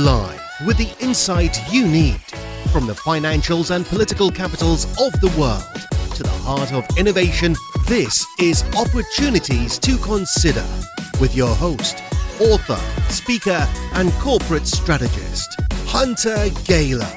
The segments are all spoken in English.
Live with the insight you need from the financials and political capitals of the world to the heart of innovation. This is Opportunities to Consider with your host, author, speaker, and corporate strategist, Hunter Gaylor.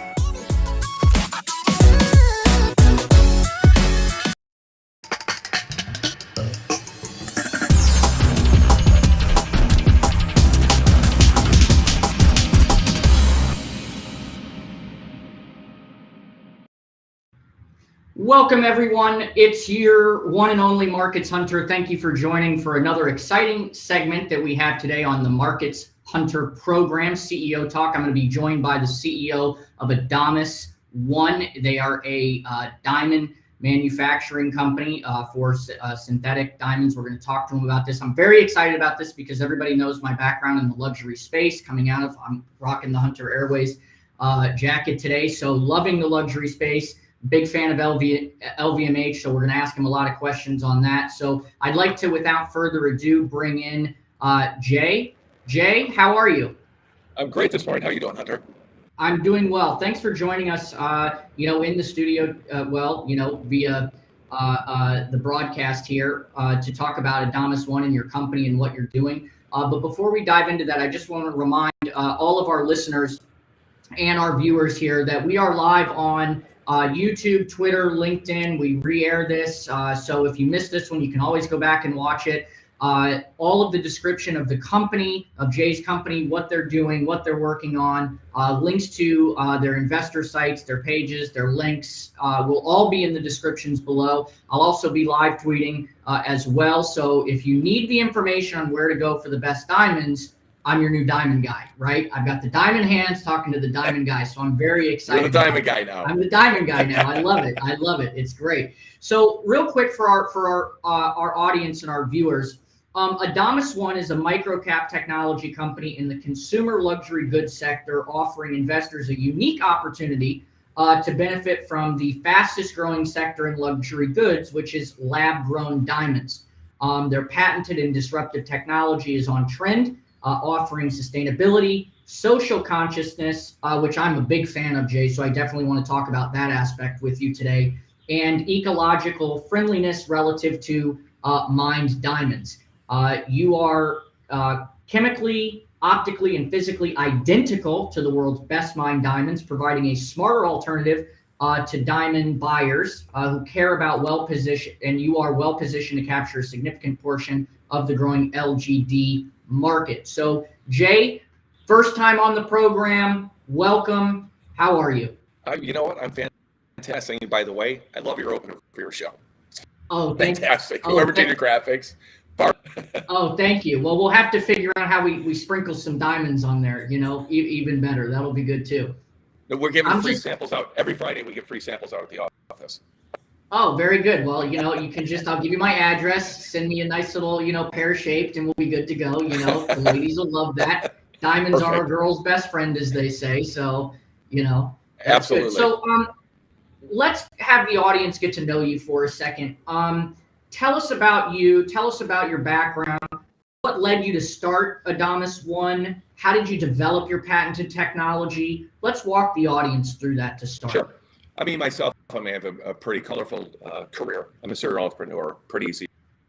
Welcome, everyone. It's your one and only Markets Hunter. Thank you for joining for another exciting segment that we have today on the Markets Hunter program, CEO Talk. I'm going to be joined by the CEO of Adamas One. They are a diamond manufacturing company for synthetic diamonds. We're going to talk to them about this. I'm very excited about this because everybody knows my background in the luxury space. I'm rocking the Hunter Airways jacket today, so loving the luxury space. Big fan of LVMH, so we're going to ask him a lot of questions on that. So I'd like to, without further ado, bring in Jay. Jay, how are you? I'm great this morning. How are you doing, Hunter? I'm doing well. Thanks for joining us, in the studio, via the broadcast here to talk about Adamas One and your company and what you're doing. But before we dive into that, I just want to remind all of our listeners and our viewers here that we are live on YouTube, Twitter, LinkedIn. We re-air this. So if you missed this one, you can always go back and watch it. All of the description of the company, of Jay's company, what they're doing, what they're working on, links to their investor sites, their pages, their links will all be in the descriptions below. I'll also be live tweeting as well. So if you need the information on where to go for the best diamonds, I'm your new diamond guy, right? I've got the diamond hands talking to the diamond guy, so I'm very excited. You're the diamond guy now. I'm the diamond guy now. I love it. I love it. It's great. So real quick for our audience and our viewers, Adamas One is a micro-cap technology company in the consumer luxury goods sector, offering investors a unique opportunity to benefit from the fastest growing sector in luxury goods, which is lab-grown diamonds. Their patented and disruptive technology is on trend, offering sustainability, social consciousness, which I'm a big fan of, Jay, so I definitely want to talk about that aspect with you today, and ecological friendliness relative to mined diamonds. You are chemically, optically, and physically identical to the world's best mined diamonds, providing a smarter alternative to diamond buyers who care about well-positioned, and you are well-positioned to capture a significant portion of the growing LGD market. So, Jay, first time on the program, welcome. How are you? You know what? I'm fantastic. And by the way, I love your opener for your show. Oh, fantastic. Whoever did your graphics. Oh, thank you. Well, we'll have to figure out how we sprinkle some diamonds on there, even better. That'll be good too. We're giving free samples out. Every Friday we give free samples out at the office. Oh, very good. Well, you can I'll give you my address, send me a nice little, pear-shaped, and we'll be good to go. The ladies will love that. Diamonds Perfect. are a girl's best friend, as they say. So, Absolutely. Good. So, let's have the audience get to know you for a second. Tell us about you. Tell us about your background. What led you to start Adamas One? How did you develop your patented technology? Let's walk the audience through that to start. Sure. I mean, myself, I have a pretty colorful career. I'm a serial entrepreneur, pretty easy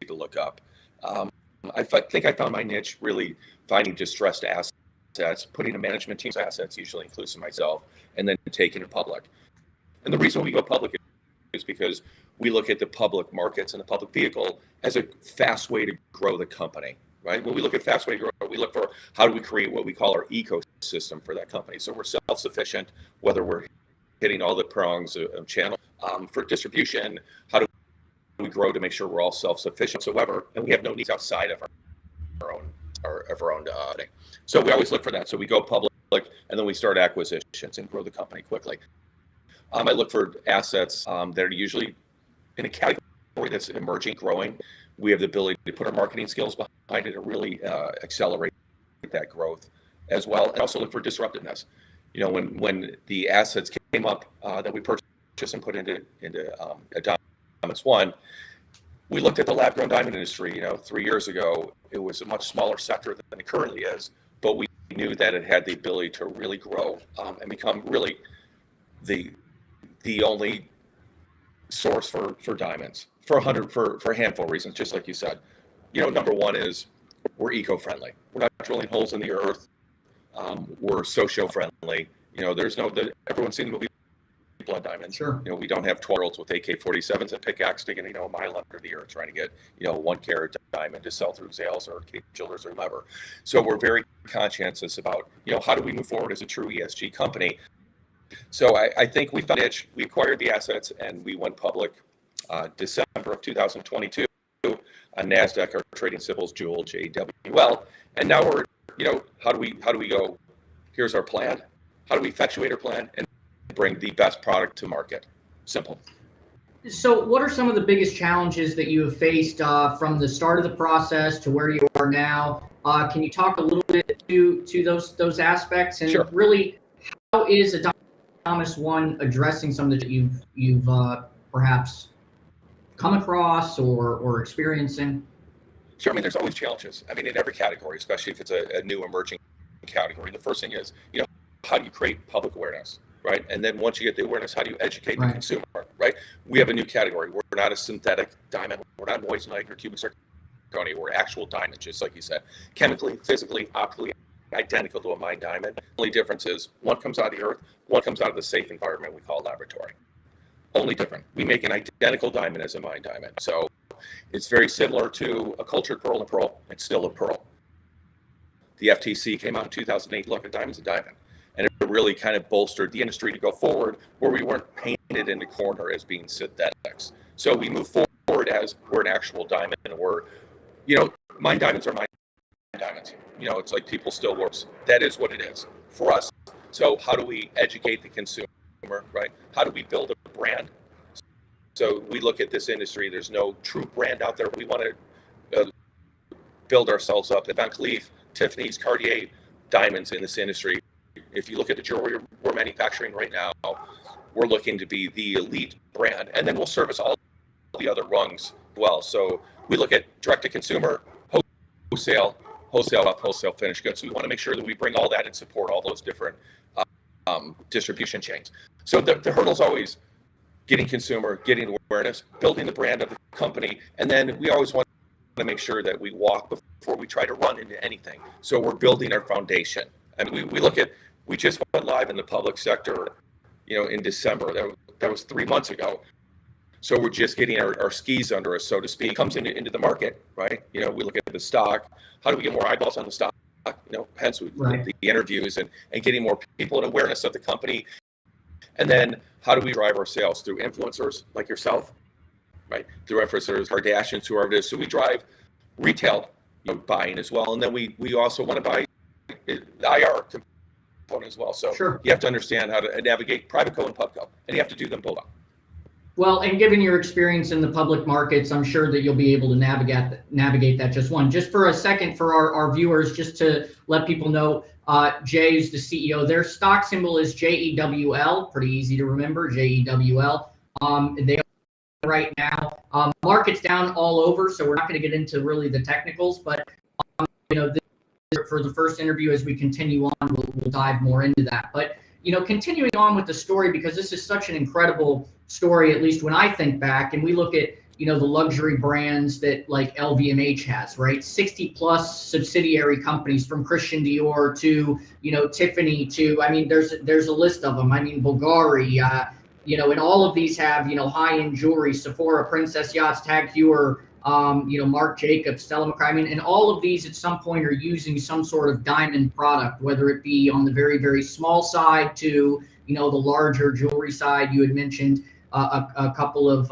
to look up. I think I found my niche really finding distressed assets, putting a management team's assets, usually inclusive myself, and then taking it public. And the reason we go public is because we look at the public markets and the public vehicle as a fast way to grow the company, right? When we look at fast way to grow, we look for how do we create what we call our ecosystem for that company. So we're self-sufficient, whether we're hitting all the prongs of channel for distribution. How do we grow to make sure we're all self-sufficient whatsoever, and we have no needs outside of our own thing. So we always look for that. So we go public, and then we start acquisitions and grow the company quickly. I look for assets that are usually in a category that's emerging, growing. We have the ability to put our marketing skills behind it and really accelerate that growth as well. And also look for disruptiveness. When the assets came up that we purchased and put into Adamas One, we looked at the lab-grown diamond industry. 3 years ago, it was a much smaller sector than it currently is, but we knew that it had the ability to really grow and become really the only source for diamonds for a handful of reasons, just like you said. Number one is we're eco-friendly. We're not drilling holes in the earth. We're socio-friendly. Everyone's seen the movie Blood Diamonds. Sure. We don't have 12-year-olds with AK-47s and pickaxe digging, a mile under the earth trying to get, 1 carat diamond to sell through sales or jewelers or whoever. So we're very conscientious about, how do we move forward as a true ESG company? So I think we found an itch. We acquired the assets and we went public December of 2022 on NASDAQ. Our trading symbols JEWL, JEWL. And now we're, how do we go? Here's our plan. How do we effectuate our plan and bring the best product to market? Simple. So what are some of the biggest challenges that you have faced from the start of the process to where you are now? Can you talk a little bit to those aspects? And Sure. Really, how is Adamas One addressing some that you've perhaps come across or experiencing? Sure. There's always challenges. In every category, especially if it's a new emerging category. The first thing is, how do you create public awareness, right? And then once you get the awareness, how do you educate the consumer, right? We have a new category. We're not a synthetic diamond. We're not moissanite or cubic zirconia. We're actual diamonds, just like you said. Chemically, physically, optically identical to a mined diamond. The only difference is one comes out of the earth, one comes out of the safe environment we call laboratory. Only different. We make an identical diamond as a mined diamond. So it's very similar to a cultured pearl and pearl. It's still a pearl. The FTC came out in 2008, look, a diamond's a diamond. And it really kind of bolstered the industry to go forward where we weren't painted in the corner as being synthetics. So we move forward as we're an actual diamond and we're, mined diamonds are mined diamonds. It's like people still works. That is what it is for us. So how do we educate the consumer, right? How do we build a brand? So we look at this industry, there's no true brand out there. We want to build ourselves up. At Van Cleef, Tiffany's, Cartier, diamonds in this industry. If you look at the jewelry we're manufacturing right now, we're looking to be the elite brand. And then we'll service all the other rungs well. So we look at direct to consumer, wholesale up, wholesale finished goods. So we want to make sure that we bring all that and support all those different distribution chains. So the hurdle is always getting consumer, getting awareness, building the brand of the company. And then we always want to make sure that we walk before we try to run into anything. So we're building our foundation. We just went live in the public sector, in December. That was 3 months ago. So we're just getting our skis under us, so to speak. It comes into the market, right? We look at the stock. How do we get more eyeballs on the stock? Hence the interviews and getting more people and awareness of the company. And then how do we drive our sales? Through influencers like yourself, right? Through influencers, Kardashians, whoever it is. So we drive retail buying as well. And then we also want to buy the IR component as well. So Sure. You have to understand how to navigate private co and pub co, and you have to do them both. Well, and given your experience in the public markets, I'm sure that you'll be able to navigate that just for a second for our viewers, just to let people know, Jay is the CEO. Their stock symbol is JEWL, pretty easy to remember, JEWL. They are right now, market's down all over, so we're not going to get into really the technicals, but for the first interview, as we continue on, we'll dive more into that. But continuing on with the story, because this is such an incredible story, at least when I think back, and we look at the luxury brands that like LVMH has, right? 60 plus subsidiary companies, from Christian Dior to Tiffany to, there's a list of them. Bulgari, and all of these have high-end jewelry, Sephora, Princess Yachts, Tag Heuer, Marc Jacobs, Stella McCartney, and all of these at some point are using some sort of diamond product, whether it be on the very, very small side to, the larger jewelry side. You had mentioned a couple of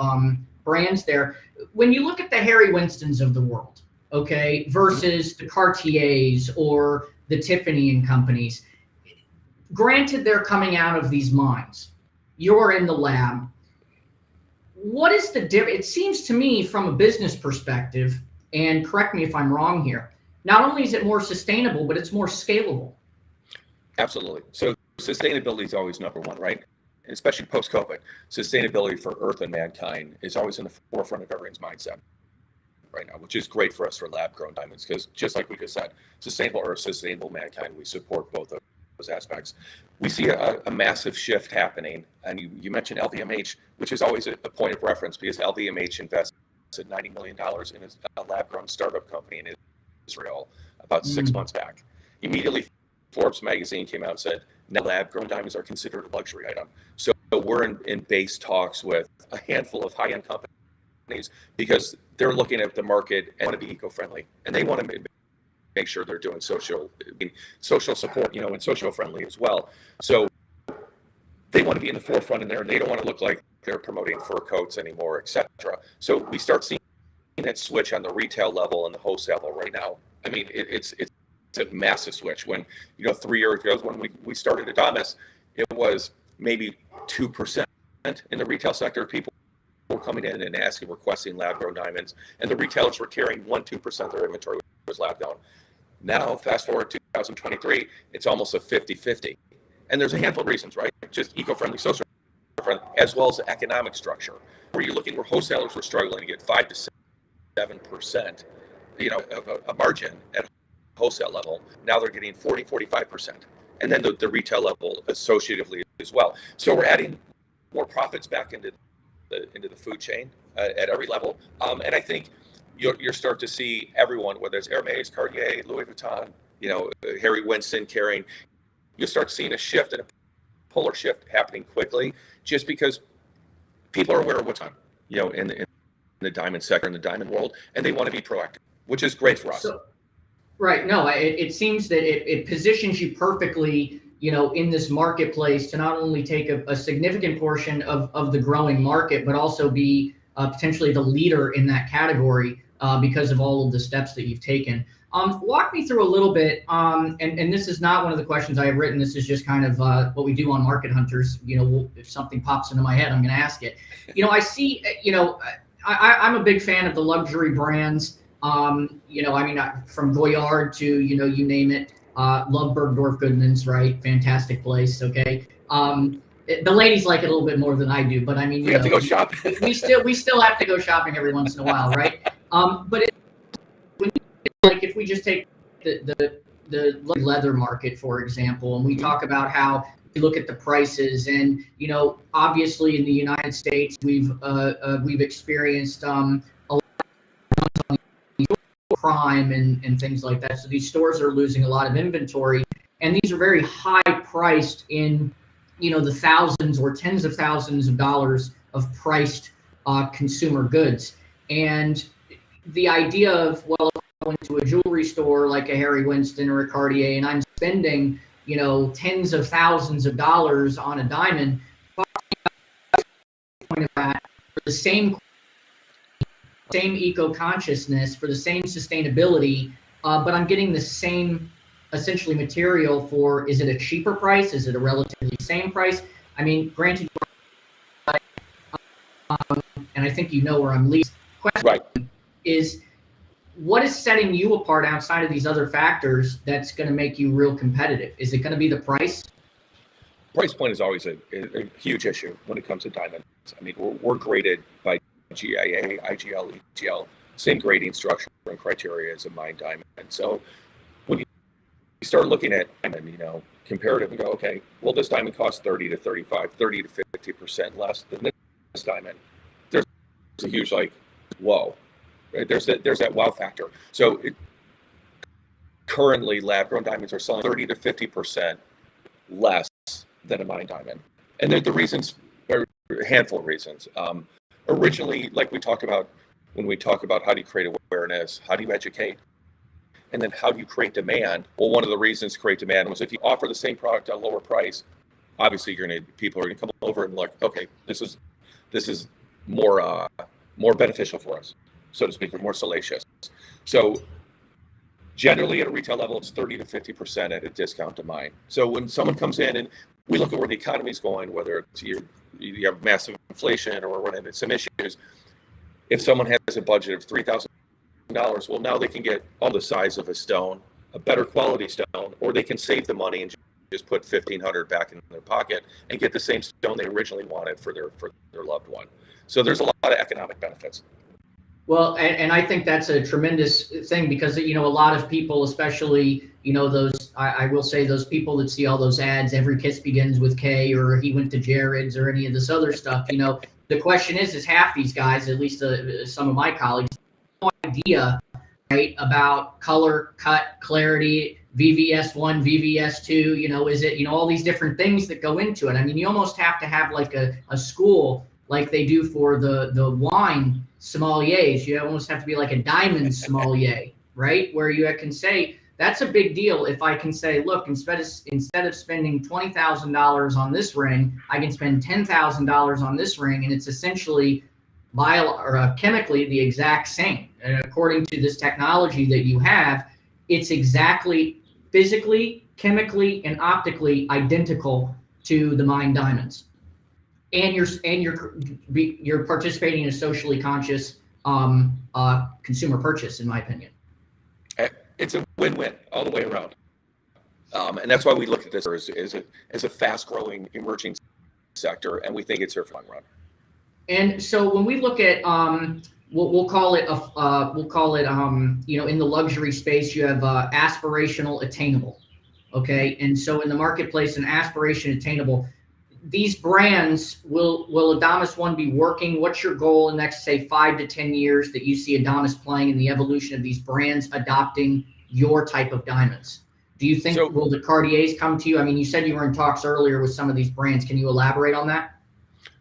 brands there. When you look at the Harry Winstons of the world, okay, versus the Cartiers or the Tiffany and companies, granted they're coming out of these mines, you're in the lab. What is the difference? It seems to me from a business perspective, and correct me if I'm wrong here, not only is it more sustainable, but it's more scalable. Absolutely. So sustainability is always number one, right? And especially post-COVID, sustainability for Earth and mankind is always in the forefront of everyone's mindset, right now, which is great for us for lab-grown diamonds, because just like we just said, sustainable earth, sustainable mankind, we support both of those aspects. We see a massive shift happening, and you mentioned LVMH, which is always a point of reference, because LVMH invested $90 million in a lab-grown startup company in Israel about 6 months back. Immediately, Forbes magazine came out and said, now lab-grown diamonds are considered a luxury item. So we're in base talks with a handful of high-end companies, because they're looking at the market and want to be eco-friendly, and they want to make sure they're doing social support, and social friendly as well. So they want to be in the forefront in there, and they don't want to look like they're promoting fur coats anymore, etc. So we start seeing that switch on the retail level and the wholesale level right now. I mean, it's a massive switch. When 3 years ago, when we started Adamas, it was maybe 2% in the retail sector. People were coming in and requesting lab-grown diamonds, and the retailers were carrying 1-2% of their inventory was lab-grown. Now, fast forward to 2023, it's almost a 50-50. And there's a handful of reasons, right? Just eco-friendly, social friendly, as well as economic structure, where you're looking where wholesalers were struggling to get 5 to 7%, of a margin at wholesale level. Now they're getting 40-45%. And then the retail level associatively as well. So we're adding more profits back into the food chain at every level. And I think you'll start to see everyone, whether it's Hermes, Cartier, Louis Vuitton, Harry Winston carrying, you'll start seeing a shift and a polar shift happening quickly, just because people are aware of what's on, in the diamond sector, in the diamond world, and they want to be proactive, which is great for us. Right. No, it seems that it positions you perfectly, in this marketplace to not only take a significant portion of the growing market, but also be potentially the leader in that category because of all of the steps that you've taken. Walk me through a little bit, and this is not one of the questions I have written. This is just kind of what we do on Market Hunters. If something pops into my head, I'm going to ask it. I see, I'm a big fan of the luxury brands. From Goyard to, you name it. Love Bergdorf Goodman's, right? Fantastic place. Okay. The ladies like it a little bit more than I do, but I mean, we have to go shopping. we still have to go shopping every once in a while, right? But if we just take the leather market, for example, and we talk about how we look at the prices, and obviously in the United States we've experienced a lot of crime and things like that. So these stores are losing a lot of inventory, and these are very high priced in the thousands or tens of thousands of dollars of priced consumer goods. And the idea of, well, if I went to a jewelry store like a Harry Winston or a Cartier, and I'm spending tens of thousands of dollars on a diamond, point of that, for the same eco-consciousness, for the same sustainability, but I'm getting the same essentially material for, is it a cheaper price? Is it a relatively same price? I mean, granted, and I think where I'm leading. Question right. is, what is setting you apart outside of these other factors that's going to make you real competitive? Is it going to be the price? Price point is always a huge issue when it comes to diamonds. I mean, we're graded by GIA, IGL, EGL, same grading structure and criteria as a mined diamond. So when you start looking at diamond, comparative, and go, okay, well, this diamond costs 30 to 35, 30 to 50% less than this diamond. There's a huge whoa, right? There's that wow factor. So currently, lab-grown diamonds are selling 30 to 50% less than a mined diamond, and the reasons are a handful of reasons. Originally, like we talked about, when we talk about how do you create awareness, how do you educate, and then how do you create demand? Well, one of the reasons to create demand was if you offer the same product at a lower price, obviously people are going to come over and okay, this is more beneficial for us, so to speak, or more salacious. So generally at a retail level, it's 30 to 50% at a discount to mine. So when someone comes in and we look at where the economy is going, whether it's you have massive inflation or running into some issues, if someone has a budget of $3,000, well, now they can get on the size of a stone, a better quality stone, or they can save the money and just put $1,500 back in their pocket and get the same stone they originally wanted for their loved one. So there's a lot of economic benefits. Well, and I think that's a tremendous thing because, a lot of people, especially, those, I will say those people that see all those ads, every kiss begins with K, or he went to Jared's, or any of this other stuff, the question is half these guys, at least some of my colleagues, have no idea, right, about color, cut, clarity, VVS1, VVS2, is it, all these different things that go into it. I mean, you almost have to have like a school like they do for the wine sommeliers. You almost have to be like a diamond sommelier, right? Where you can say, that's a big deal if I can say, look, instead of spending $20,000 on this ring, I can spend $10,000 on this ring, and it's essentially chemically the exact same. And according to this technology that you have, it's exactly physically, chemically, and optically identical to the mined diamonds. And you're participating in a socially conscious consumer purchase, in my opinion. It's a win-win all the way around, and that's why we look at this as a fast-growing, emerging sector, and we think it's here for the long run. And so when we look at we'll call it in the luxury space, you have aspirational, attainable, okay? And so in the marketplace, an aspiration, attainable. These brands, will Adamas One be working? What's your goal in the next, say, 5 to 10 years that you see Adamas playing in the evolution of these brands adopting your type of diamonds? Do you think, will the Cartiers come to you? I mean, you said you were in talks earlier with some of these brands. Can you elaborate on that?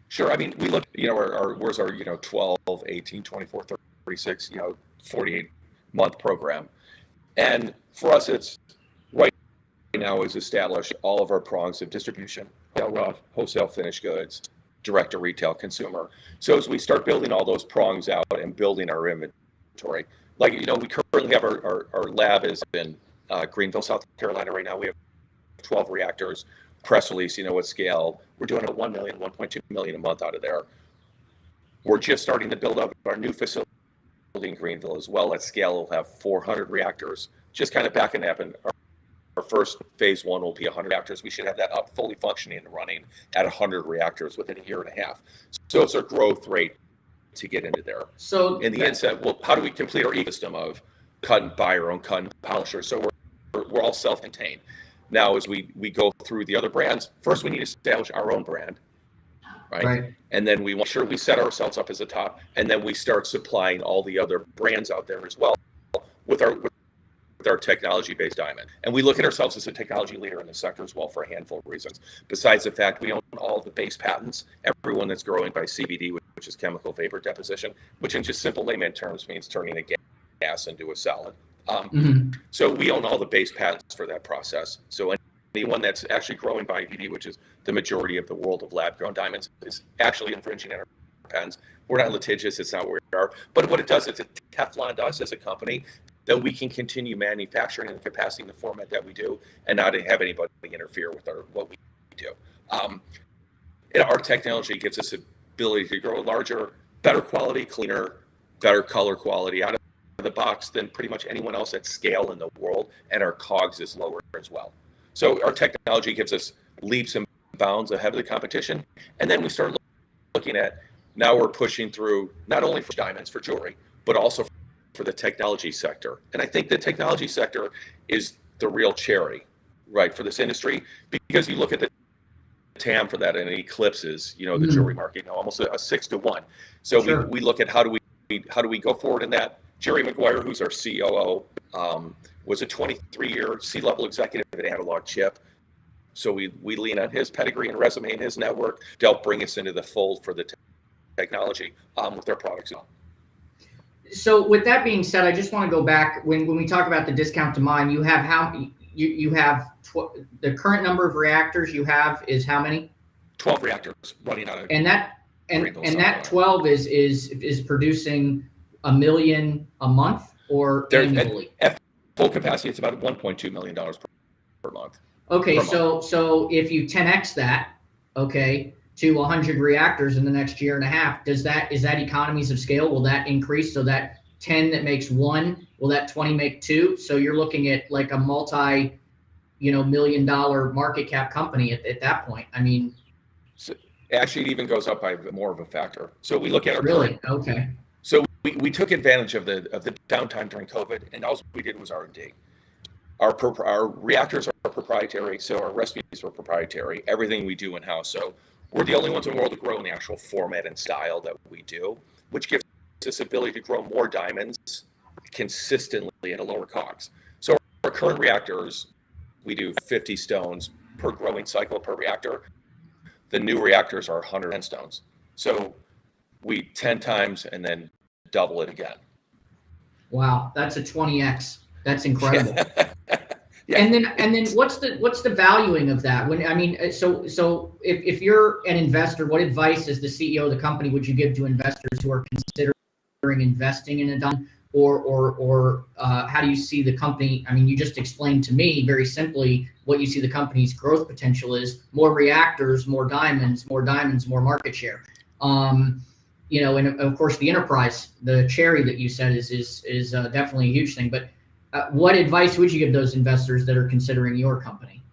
Sure. I mean, we look, where's our, 12, 18, 24, 36, 48-month program. And for us, it's right now is establish all of our prongs of distribution, wholesale finished goods, direct to retail consumer. So as we start building all those prongs out and building our inventory, like, we currently have our lab is in Greenville, South Carolina right now. We have 12 reactors, press release, at scale. We're doing a 1 million, 1.2 million a month out of there. We're just starting to build up our new facility in Greenville as well. At scale, we'll have 400 reactors, just kind of backing up. And our first phase one will be 100 reactors. We should have that up fully functioning and running at 100 reactors within a year and a half. So it's our growth rate to get into there. So in the inset, well, how do we complete our ecosystem of cut and buy our own cut and polisher? So we're all self-contained. Now, as we go through the other brands, first we need to establish our own brand, right? And then we make sure we set ourselves up as a top, and then we start supplying all the other brands out there as well with our technology-based diamond. And we look at ourselves as a technology leader in the sector as well for a handful of reasons. Besides the fact we own all the base patents, everyone that's growing by CVD, which is chemical vapor deposition, which in just simple layman terms means turning a gas into a solid. So we own all the base patents for that process. So anyone that's actually growing by IVD, which is the majority of the world of lab-grown diamonds, is actually infringing on our patents. We're not litigious. It's not where we are. But what it does, it's a Teflon to us as a company that we can continue manufacturing in the capacity and the format that we do and not have anybody interfere with what we do. Our technology gives us the ability to grow larger, better quality, cleaner, better color quality out of the box than pretty much anyone else at scale in the world, and our COGS is lower as well. So our technology gives us leaps and bounds ahead of the competition. And then we start looking at, now we're pushing through not only for diamonds, for jewelry, but also for the technology sector. And I think the technology sector is the real cherry, right, for this industry, because you look at the TAM for that and it eclipses, the jewelry market, almost a 6 to 1. So we look at how do we go forward in that. Jerry McGuire, who's our COO, was a 23-year C-level executive at Analog Chip. So we lean on his pedigree and resume and his network to help bring us into the fold for the technology with their products. So with that being said, I just want to go back when we talk about the discount to mine. You have the current number of reactors you have is how many? 12 reactors running out of. And that 12 is producing 1 million a month or annually? At full capacity, it's about $1.2 million per month. Okay, so if you 10x that, to 100 reactors in the next year and a half, is that economies of scale? Will that increase so that 10 that makes 1, will that 20 make 2? So you're looking at like a multi-million-dollar market cap company at that point. I mean, so actually, it even goes up by more of a factor. So we look at our really current, okay. So we took advantage of the downtime during COVID, and all we did was R&D. Our reactors are proprietary, so our recipes are proprietary. Everything we do in-house. So we're the only ones in the world to grow in the actual format and style that we do, which gives us ability to grow more diamonds consistently at a lower cost. So our current reactors, we do 50 stones per growing cycle per reactor. The new reactors are 110 stones. So we 10 times and then double it again. Wow, that's a 20x. That's incredible. Yeah. And then what's the valuing of that? When I mean, so if you're an investor, what advice as the CEO of the company would you give to investors who are considering investing in a diamond, or how do you see the company? I mean, you just explained to me very simply what you see the company's growth potential is: more reactors, more diamonds, more market share. You know, and of course the enterprise, the cherry that you said is definitely a huge thing. But what advice would you give those investors that are considering your company?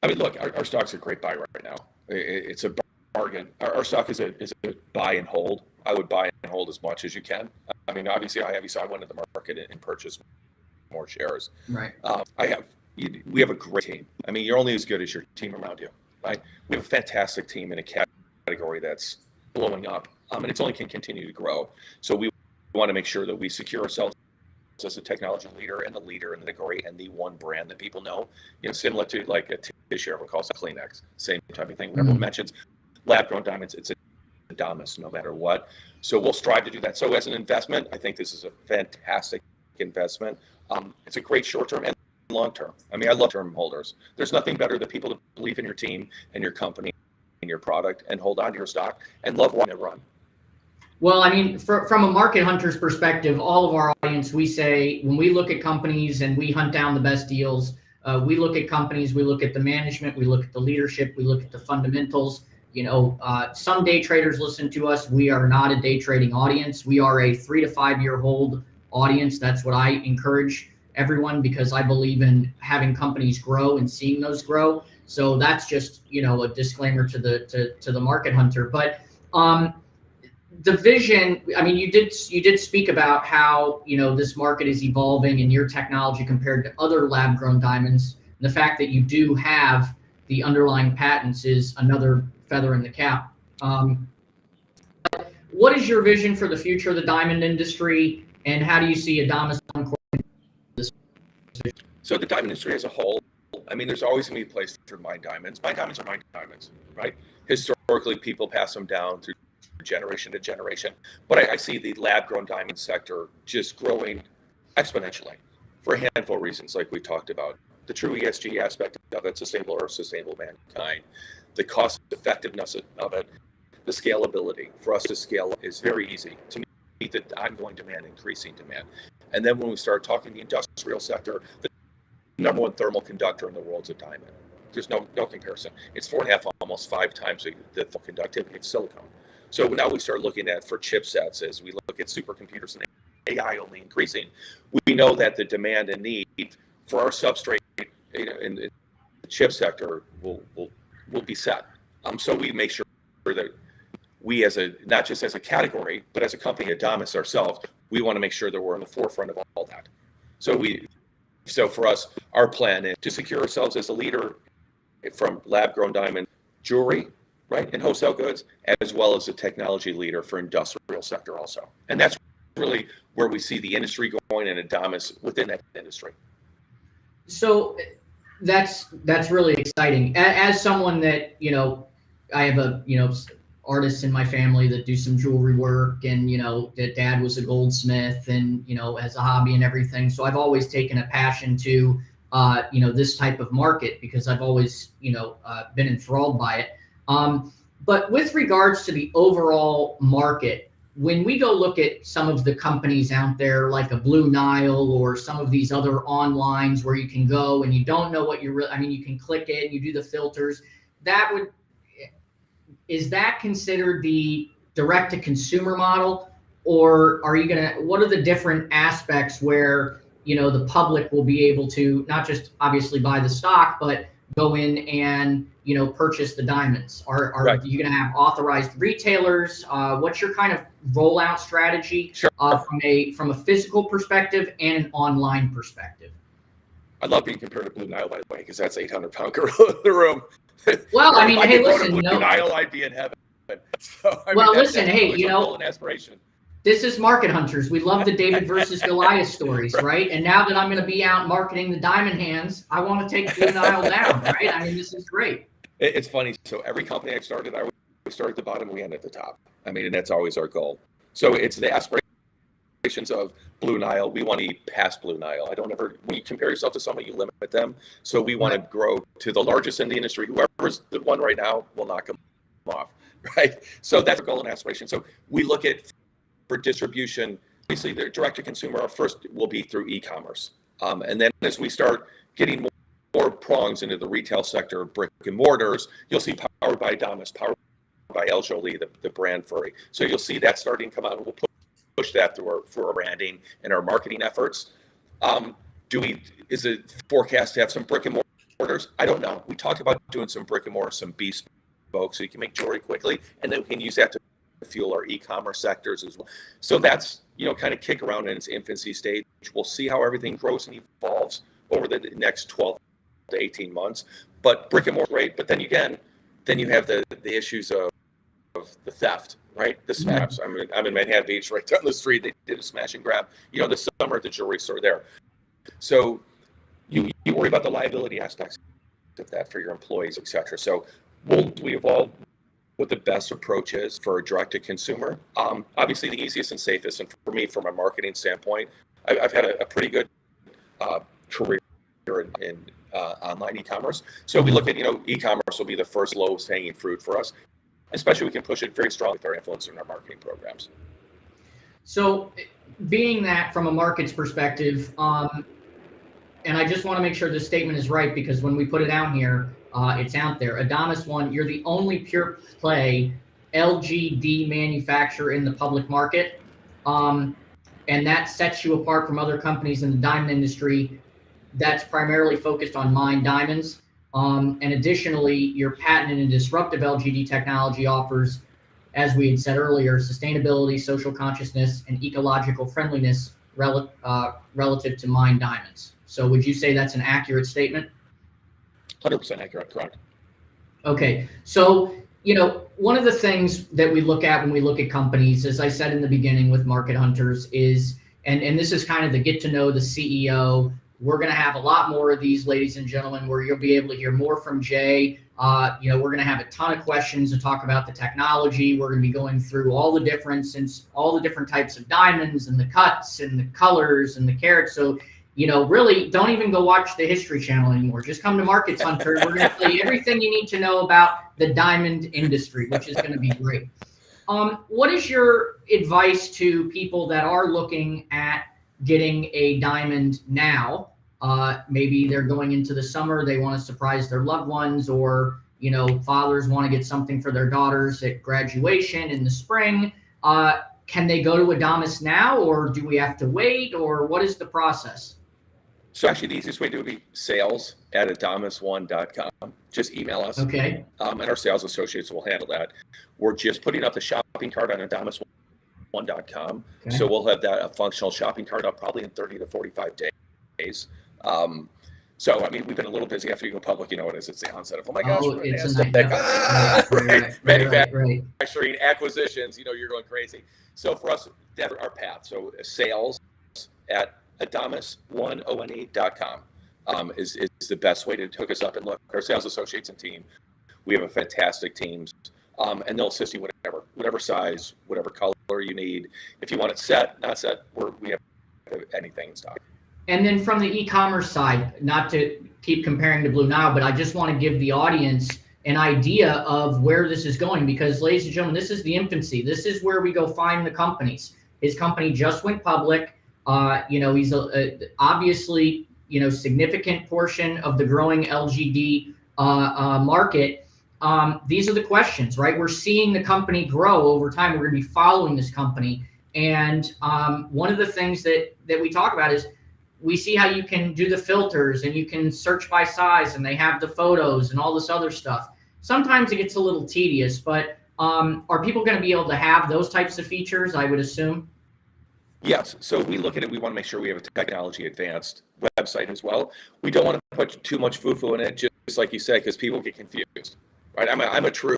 I mean, look, our stock's a great buy right now. It's a bargain. Our stock is a buy and hold. I would buy and hold as much as you can. I mean, obviously, I went to the market and purchased more shares. Right. We have a great team. I mean, you're only as good as your team around you, right? We have a fantastic team in a category that's blowing up, and it's only can continue to grow. So we want to make sure that we secure ourselves as a technology leader and the leader in the category and the one brand that people know. You know, similar to like a tissue, everyone calls it Kleenex, same type of thing. When everyone mentions lab-grown diamonds, it's a Adamas, no matter what. So we'll strive to do that. So as an investment, I think this is a fantastic investment. It's a great short-term and long-term. I mean, I love term holders. There's nothing better than people to believe in your team and your company and your product and hold on to your stock and love watching it run. Well, I mean, from a market hunter's perspective, all of our audience, we say when we look at companies and we hunt down the best deals, we look at companies, we look at the management, we look at the leadership, we look at the fundamentals. You know, some day traders listen to us. We are not a day trading audience. We are a 3 to 5 year hold audience. That's what I encourage everyone, because I believe in having companies grow and seeing those grow. So that's just, you know, a disclaimer to the market hunter. But the vision, I mean, you did speak about how, you know, this market is evolving and your technology compared to other lab grown diamonds. And the fact that you do have the underlying patents is another feather in the cap. What is your vision for the future of the diamond industry, and how do you see Adamas on Corp? So the diamond industry as a whole, I mean, there's always going to be a place for mined diamonds. Mined diamonds are mined diamonds, right? Historically, people pass them down through generation to generation. But I see the lab-grown diamond sector just growing exponentially for a handful of reasons, like we talked about. The true ESG aspect of it, sustainable mankind, the cost effectiveness of it, the scalability. For us to scale is very easy to meet the ongoing demand, increasing demand. And then when we start talking the industrial sector, the number one thermal conductor in the world is a diamond. There's no comparison. It's 4.5, almost 5 times the conductivity of silicon. So now we start looking at for chipsets as we look at supercomputers and AI only increasing. We know that the demand and need for our substrate in the chip sector will be set. So we make sure that we as not just as a category, but as a company, Adamas ourselves, we want to make sure that we're in the forefront of all that. So for us, our plan is to secure ourselves as a leader from lab-grown diamond jewelry, right, and wholesale goods, as well as a technology leader for industrial sector also. And that's really where we see the industry going and Adamas within that industry. So that's really exciting. As someone that, you know, I have artists in my family that do some jewelry work, and, you know, that dad was a goldsmith and, you know, as a hobby and everything. So I've always taken a passion to, you know, this type of market, because I've always, you know, been enthralled by it. But with regards to the overall market, when we go look at some of the companies out there, like a Blue Nile or some of these other onlines where you can go and you don't know what you're, I mean, you can click it and you do the filters. Is that considered the direct to consumer model, or are you what are the different aspects where, you know, the public will be able to not just obviously buy the stock, but go in and, you know, purchase the diamonds? Are right. you going to have authorized retailers? What's your kind of rollout strategy Sure. From a physical perspective and an online perspective? I love being compared to Blue Nile, by the way, because that's 800-pound gorilla in the room. Well, I mean, if I hey, could go listen, to Blue you know, Nile, I'd be in heaven. So, I well, mean, listen, that's hey, always you our know, goal and aspiration. this is Market Hunters. We love the David versus Goliath stories, right? And now that I'm going to be out marketing the Diamond Hands, I want to take Blue Nile down, right? I mean, this is great. It's funny. So every company I started, I would start at the bottom, we end at the top. I mean, and that's always our goal. So it's the aspirations of Blue Nile. We want to be past Blue Nile. When you compare yourself to somebody, you limit them. So we want to grow to the largest in the industry. Whoever's the one right now will knock them off, right? So that's our goal and aspiration. So we look at, for distribution, obviously the direct to consumer, our first will be through e-commerce. And then as we start getting more prongs into the retail sector, brick and mortars, you'll see Powered by Adamas, Powered by JEWL, the brand furry. So you'll see that starting to come out, and we'll push that through our branding and our marketing efforts. Is it forecast to have some brick and mortars? I don't know. We talked about doing some brick and mortar, some bespoke, so you can make jewelry quickly, and then we can use that to fuel our e-commerce sectors as well. So that's, kind of kick around in its infancy stage. We'll see how everything grows and evolves over the next 12 to 18 months. But brick and mortar, great. But then you have the issues of the theft, right? The smash. I'm in Manhattan Beach, right down the street. They did a smash and grab, this summer at the jewelry store there. So you worry about the liability aspects of that for your employees, et cetera. So we evolve what the best approach is for a direct-to-consumer. Obviously, the easiest and safest, and for me, from a marketing standpoint, I've had a pretty good career in online e-commerce. So we look at, e-commerce will be the first lowest-hanging fruit for us, especially we can push it very strongly with our influencer and our marketing programs. So being that from a market's perspective, and I just want to make sure this statement is right, because when we put it out here, it's out there. Adamas One, you're the only pure play LGD manufacturer in the public market. And that sets you apart from other companies in the diamond industry that's primarily focused on mined diamonds. And additionally, your patented and disruptive LGD technology offers, as we had said earlier, sustainability, social consciousness, and ecological friendliness relative to mined diamonds. So would you say that's an accurate statement? 100% accurate, correct. Okay, so one of the things that we look at when we look at companies, as I said in the beginning with Market Hunters, is, and this is kind of the get to know the CEO. We're going to have a lot more of these, ladies and gentlemen, where you'll be able to hear more from Jay. We're going to have a ton of questions to talk about the technology. We're going to be going through all the different types of diamonds and the cuts and the colors and the carats. So really don't even go watch the History Channel anymore. Just come to Markets Hunter. We're going to tell you everything you need to know about the diamond industry, which is going to be great. What is your advice to people that are looking at getting a diamond now? Maybe they're going into the summer, they want to surprise their loved ones, or fathers want to get something for their daughters at graduation in the spring. Can they go to Adamas now, or do we have to wait, or what is the process? So actually, the easiest way to do it would be sales@adamas1.com. Just email us. Okay. And our sales associates will handle that. We're just putting up the shopping cart on adamas1.com. Okay. So we'll have a functional shopping cart up probably in 30 to 45 days. So, I mean, we've been a little busy after you go public. You know what it is? It's the onset of, oh my gosh, it's a nightmare. Right. Actually, acquisitions, you're going crazy. So for us, that's our path. So sales@adamas1.com is the best way to hook us up. And look, our sales associates and team, we have a fantastic teams, and they'll assist you whatever size, whatever color you need. If you want it set, not set, we have anything in stock. And then from the e-commerce side, not to keep comparing to Blue Nile, but I just want to give the audience an idea of where this is going, because, ladies and gentlemen, this is the infancy. This is where we go find the companies. His company just went public. He's obviously, significant portion of the growing LGD market. These are the questions, right? We're seeing the company grow over time. We're going to be following this company. And one of the things that we talk about is we see how you can do the filters and you can search by size, and they have the photos and all this other stuff. Sometimes it gets a little tedious, but Are people going to be able to have those types of features, I would assume? Yes. So we look at it, we want to make sure we have a technology advanced website as well. We don't want to put too much foo-foo in it, just like you said, because people get confused, right? I'm a true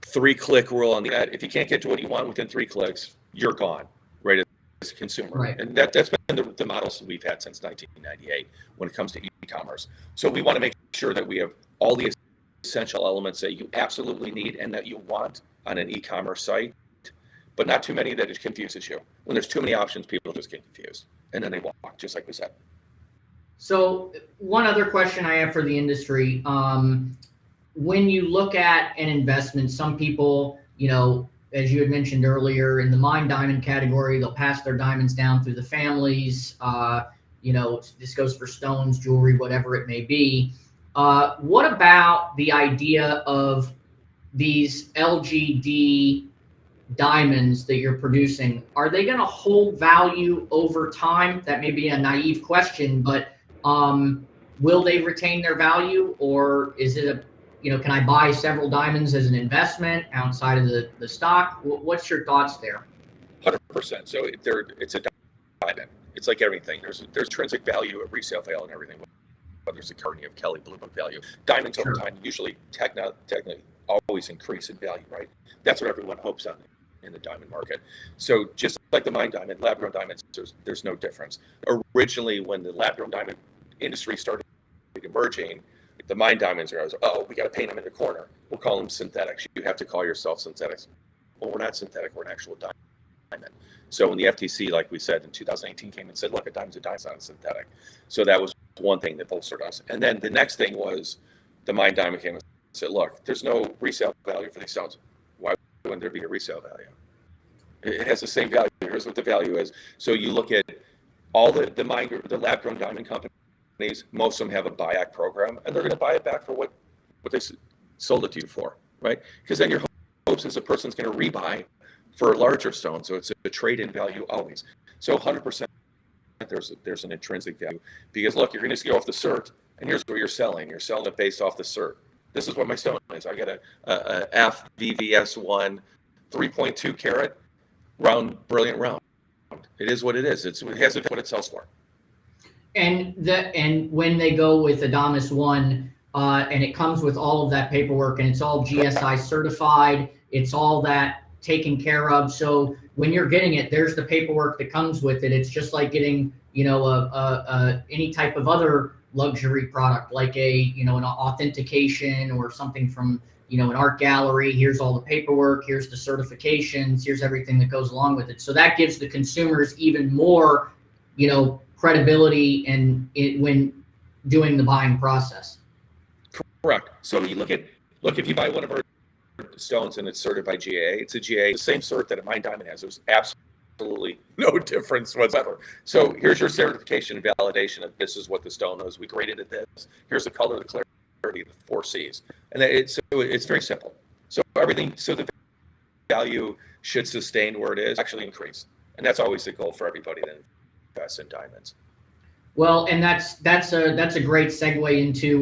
3-click rule on the net. If you can't get to what you want within 3 clicks, you're gone, right? As a consumer. Right. And that's been the models we've had since 1998 when it comes to e-commerce. So we want to make sure that we have all the essential elements that you absolutely need and that you want on an e-commerce site, but not too many that it confuses you. When there's too many options, people just get confused and then they walk, just like we said. So one other question I have for the industry, when you look at an investment, some people, as you had mentioned earlier, in the mine diamond category, they'll pass their diamonds down through the families. This goes for stones, jewelry, whatever it may be. What about the idea of these LGD diamonds that you're producing? Are they going to hold value over time? That may be a naive question, but will they retain their value, or is it can I buy several diamonds as an investment outside of the stock? What's your thoughts there? 100%. So it's a diamond. It's like everything. There's intrinsic value at resale value and everything. Whether it's a Carney of Kelly Blue Book value, diamonds over time usually technically always increase in value, right? That's what everyone hopes on in the diamond market. So just like the mine diamond, lab-grown diamonds, there's no difference. Originally, when the lab-grown diamond industry started emerging, the mine diamonds are always, we got to paint them in the corner. We'll call them synthetics. You have to call yourself synthetics. Well, we're not synthetic. We're an actual diamond. So when the FTC, like we said, in 2018 came and said, look, a diamond's a diamond, it's not a synthetic. So that was one thing that bolstered us. And then the next thing was the mine diamond came and said, look, there's no resale value for these stones. Why wouldn't there be a resale value? It has the same value. Here's what the value is. So you look at all the lab-grown diamond companies, most of them have a buy-back program, and they're going to buy it back for what they sold it to you for, right? Because then your hopes is a person's going to rebuy for a larger stone. So it's a trade-in value always. So 100% there's an intrinsic value. Because look, you're going to go off the cert, and here's what you're selling. You're selling it based off the cert. This is what my stone is. I got a FVVS1 3.2 carat round, brilliant round. It is what it is. It has what it sells for. And when they go with Adamas 1, and it comes with all of that paperwork, and it's all GSI certified, it's all that taken care of. So when you're getting it, there's the paperwork that comes with it. It's just like getting, any type of other luxury product, like an authentication or something from, an art gallery. Here's all the paperwork. Here's the certifications. Here's everything that goes along with it. So that gives the consumers even more, credibility when doing the buying process. Correct. So you look, if you buy one of our stones and it's certified by GAA, it's a GAA, the same cert that a mine diamond has. There's absolutely no difference whatsoever. So here's your certification and validation of this is what the stone is. We graded it this. Here's the color, the clarity, the 4 C's. And it's very simple. So the value should sustain where it is, actually increase. And that's always the goal for everybody that invests in diamonds. Well, and that's a great segue into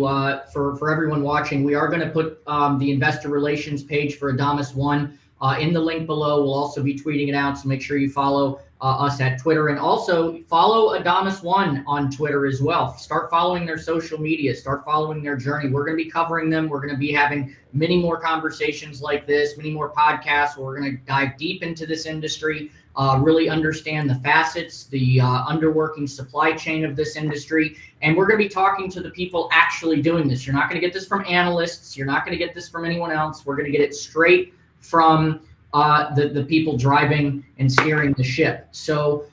for everyone watching. We are going to put the investor relations page for Adamas 1 in the link below. We'll also be tweeting it out, so make sure you follow us at Twitter, and also follow Adamas 1 on Twitter as well. Start following their social media. Start following their journey. We're going to be covering them. We're going to be having many more conversations like this, many more podcasts where we're going to dive deep into this industry. Really understand the facets, the underworking supply chain of this industry. And we're going to be talking to the people actually doing this. You're not going to get this from analysts. You're not going to get this from anyone else. We're going to get it straight from the people driving and steering the ship. So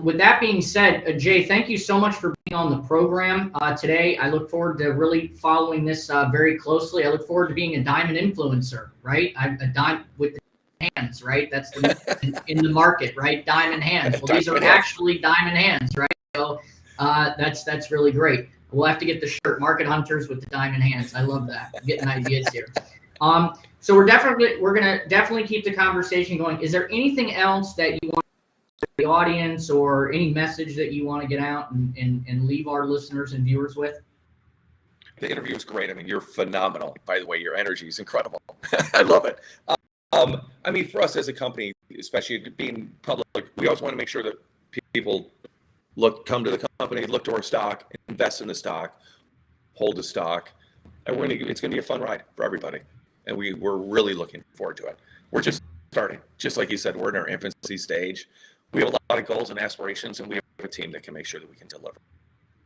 with that being said, Jay, thank you so much for being on the program today. I look forward to really following this very closely. I look forward to being a diamond influencer, right? A diamond with hands, right? That's in the market, right? Diamond hands. Well, these are actually diamond hands, right? So that's really great. We'll have to get the shirt, Market Hunters with the diamond hands. I love that. I'm getting ideas here. So we're gonna definitely keep the conversation going. Is there anything else that you want the audience, or any message that you want to get out and leave our listeners and viewers with? The interview was great. I mean, you're phenomenal. By the way, your energy is incredible. I love it. I mean, for us as a company, especially being public, we always want to make sure that people come to the company, look to our stock, invest in the stock, hold the stock, and it's going to be a fun ride for everybody. And we're really looking forward to it. We're just starting. Just like you said, we're in our infancy stage. We have a lot of goals and aspirations, and we have a team that can make sure that we can deliver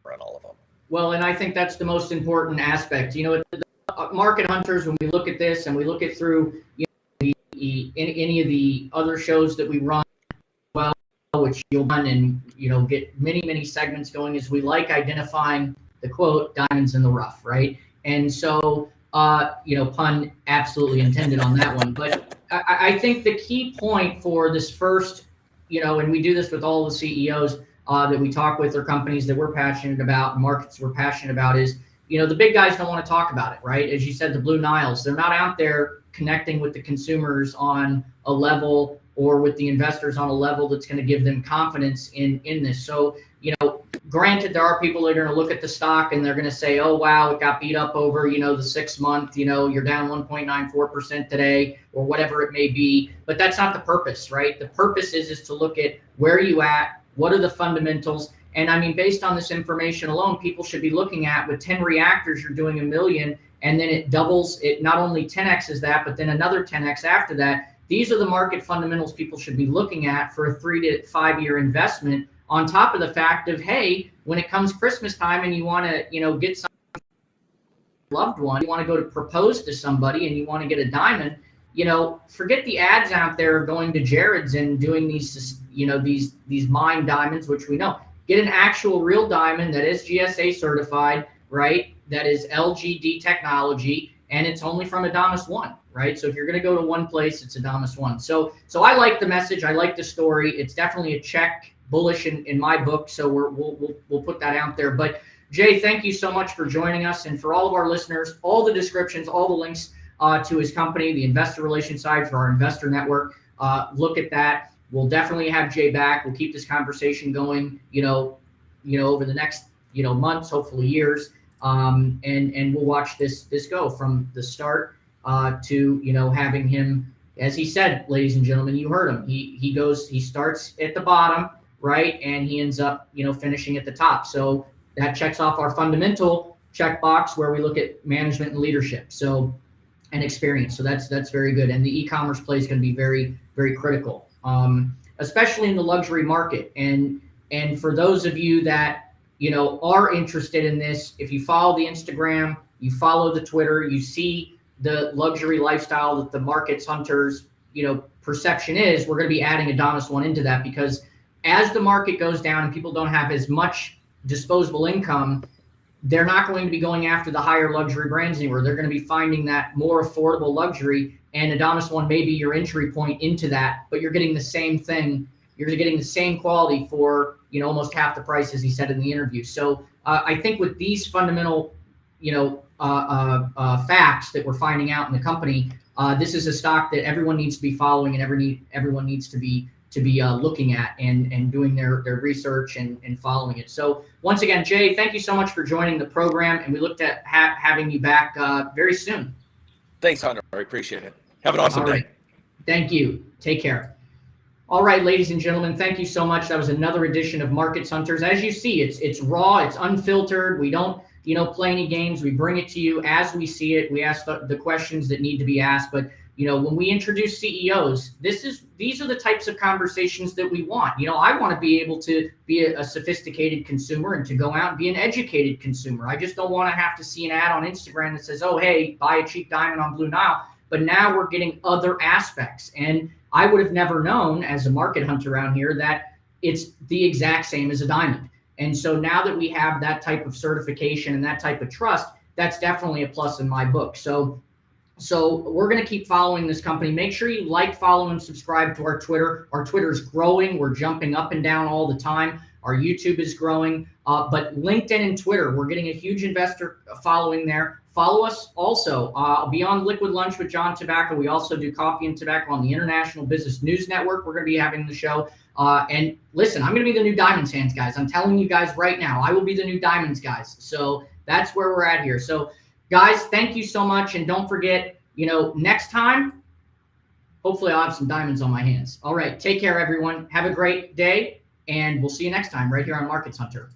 on all of them. Well, and I think that's the most important aspect. You know, the market hunters, when we look at this and we look it through, you know, any of the other shows that we run, well, which you'll run and, you know, get many segments going, is we like identifying the quote diamonds in the rough, right? And so, you know, pun absolutely intended on that one. But I think the key point for this first, you know, and we do this with all the CEOs that we talk with, or companies that we're passionate about, markets we're passionate about, is, you know, the big guys don't want to talk about it, right? As you said, the Blue Niles, they're not out there connecting with the consumers on a level, or with the investors on a level that's going to give them confidence in this. So, you know, granted, there are people that are going to look at the stock and they're going to say, oh, wow, it got beat up over, you know, the 6 month, you know, you're down 1.94% today, or whatever it may be. But that's not the purpose, right? The purpose is to look at where you at, what are the fundamentals. And I mean, based on this information alone, people should be looking at, with 10 reactors, you're doing $1 million, and then it doubles. It not only 10x is that, but then another 10x after that. These are the market fundamentals people should be looking at for a 3 to 5 year investment, on top of the fact of, hey, when it comes Christmas time and you want to, you know, get some loved one, you want to go to propose to somebody and you want to get a diamond, you know, forget the ads out there going to Jared's and doing these, you know, these mined diamonds, which we know. Get an actual real diamond that is GSA certified, right? That is LGD technology, and it's only from Adamas One, right? So if you're going to go to one place, it's Adamas One. So I like the message. I like the story. It's definitely a check, bullish in my book. So we'll put that out there. But Jay, thank you so much for joining us, and for all of our listeners, all the descriptions, all the links to his company, the investor relations side for our investor network. Look at that. We'll definitely have Jay back. We'll keep this conversation going, you know, over the next, you know, months, hopefully years. And we'll watch this go from the start to, you know, having him, as he said, ladies and gentlemen, you heard him. He starts at the bottom, right? And he ends up, you know, finishing at the top. So that checks off our fundamental checkbox, where we look at management and leadership. So, and experience. So that's very good. And the e-commerce play is going to be very, very critical, especially in the luxury market. And for those of you that, you know, are interested in this, if you follow the Instagram, you follow the Twitter, you see the luxury lifestyle that the markets hunters, you know, perception is, we're going to be adding Adamas One into that, because as the market goes down and people don't have as much disposable income, they're not going to be going after the higher luxury brands anymore. They're going to be finding that more affordable luxury, and Adamas One may be your entry point into that, but you're getting the same thing. You're getting the same quality for, you know, almost half the price, as he said in the interview. So I think with these fundamental, you know, facts that we're finding out in the company, this is a stock that everyone needs to be following, and everyone needs to be looking at and doing their research and following it. So once again, Jay, thank you so much for joining the program, and we looked at having you back very soon. Thanks, Hunter. I appreciate it. Have an awesome day. Thank you. Take care. All right, ladies and gentlemen, thank you so much. That was another edition of Markets Hunters. As you see, it's raw, it's unfiltered. We don't, you know, play any games. We bring it to you as we see it. We ask the questions that need to be asked. But, you know, when we introduce CEOs, these are the types of conversations that we want. You know, I want to be able to be a sophisticated consumer and to go out and be an educated consumer. I just don't want to have to see an ad on Instagram that says, oh, hey, buy a cheap diamond on Blue Nile. But now we're getting other aspects. And I would have never known, as a market hunter around here, that it's the exact same as a diamond. And so now that we have that type of certification and that type of trust, that's definitely a plus in my book. So we're going to keep following this company. Make sure you like, follow, and subscribe to our Twitter. Our Twitter is growing. We're jumping up and down all the time. Our YouTube is growing. But LinkedIn and Twitter, we're getting a huge investor following there. Follow us also beyond Liquid Lunch with John Tobacco. We also do Coffee and Tobacco on the International Business News Network. We're going to be having the show. And listen, I'm going to be the new Diamonds hands, guys. I'm telling you guys right now, I will be the new Diamonds guys. So that's where we're at here. So guys, thank you so much. And don't forget, you know, next time, hopefully I'll have some diamonds on my hands. All right. Take care, everyone. Have a great day, and we'll see you next time right here on Markets Hunter.